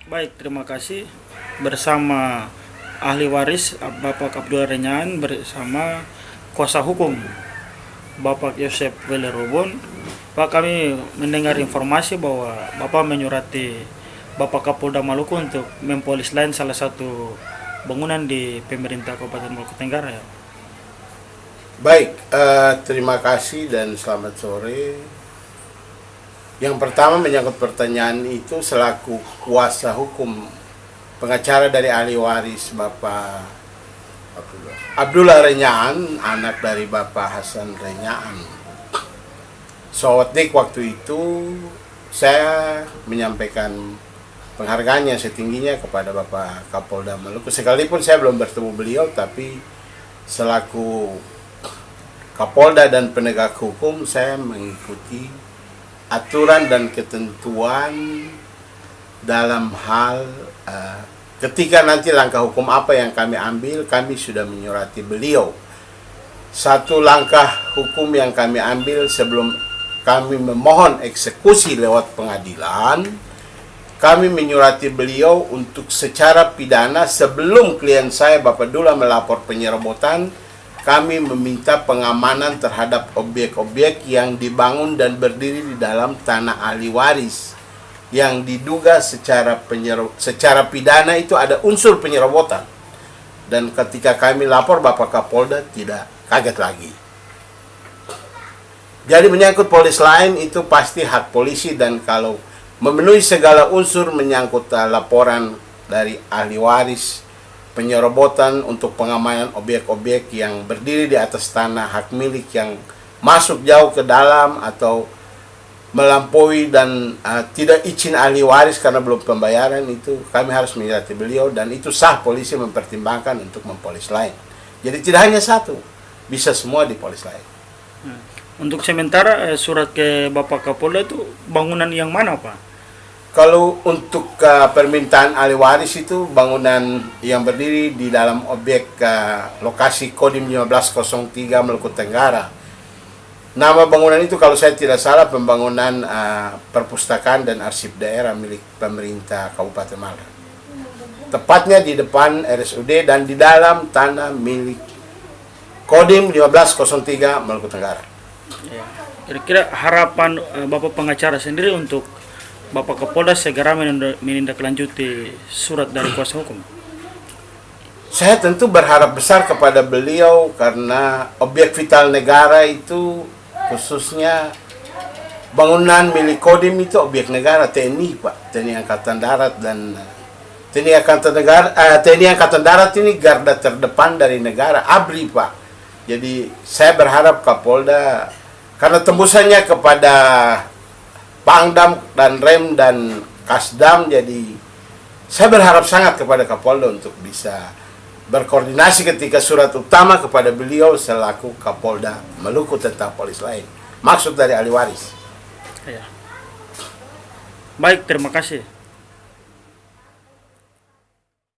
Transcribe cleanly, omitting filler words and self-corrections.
Baik, terima kasih. Bersama ahli waris Bapak Abdullah Renyan bersama kuasa hukum Bapak Yosef Welerobon. Pak, kami mendengar informasi bahwa Bapak menyurati Bapak Kapolda Maluku untuk mempolis lain salah satu bangunan di pemerintah Kabupaten Maluku Tenggara, ya. Baik, terima kasih dan selamat sore. Yang pertama menyangkut pertanyaan itu, selaku kuasa hukum pengacara dari ahli waris Bapak Abdullah Renyan, anak dari Bapak Hasan Renyan. Sowatdik waktu itu saya menyampaikan penghargaan yang setingginya kepada Bapak Kapolda Maluku. Sekalipun saya belum bertemu beliau, tapi selaku Kapolda dan penegak hukum saya mengikuti aturan dan ketentuan dalam hal ketika nanti langkah hukum apa yang kami ambil, kami sudah menyurati beliau. Satu langkah hukum yang kami ambil sebelum kami memohon eksekusi lewat pengadilan, kami menyurati beliau untuk secara pidana sebelum klien saya Bapak Dula melapor penyerobotan, kami meminta pengamanan terhadap objek-objek yang dibangun dan berdiri di dalam tanah ahli waris yang diduga secara pidana itu ada unsur penyerobotan. Dan ketika kami lapor, Bapak Kapolda tidak kaget lagi. Jadi menyangkut polis lain itu pasti hak polisi, dan kalau memenuhi segala unsur menyangkut laporan dari ahli waris, penyerobotan untuk pengamanan objek-objek yang berdiri di atas tanah hak milik yang masuk jauh ke dalam atau melampaui dan tidak izin ahli waris karena belum pembayaran, itu kami harus menyurati beliau, dan itu sah polisi mempertimbangkan untuk mempolis lain. Jadi tidak hanya satu, bisa semua dipolis lain. Untuk sementara surat ke Bapak Kapolda itu bangunan yang mana, Pak? Kalau untuk permintaan ahli waris itu bangunan yang berdiri di dalam objek lokasi Kodim 1503 Maluku Tenggara. Nama bangunan itu kalau saya tidak salah pembangunan perpustakaan dan arsip daerah milik pemerintah Kabupaten Malang. Tepatnya di depan RSUD dan di dalam tanah milik Kodim 1503 Maluku Tenggara. Ya. Kira-kira harapan Bapak pengacara sendiri untuk Bapak Kapolda segera menindaklanjuti surat dari kuasa hukum? Saya tentu berharap besar kepada beliau karena objek vital negara itu, khususnya bangunan milik Kodim itu objek negara TNI, Pak. TNI Angkatan Darat, dan TNI Angkatan Darat ini garda terdepan dari negara, ABRI, Pak. Jadi saya berharap Kapolda, karena tembusannya kepada Pangdam dan Rem dan Kasdam, jadi saya berharap sangat kepada Kapolda untuk bisa berkoordinasi ketika surat utama kepada beliau selaku Kapolda Maluku tentang polis lain. Maksud dari ahli waris. Ya. Baik, terima kasih.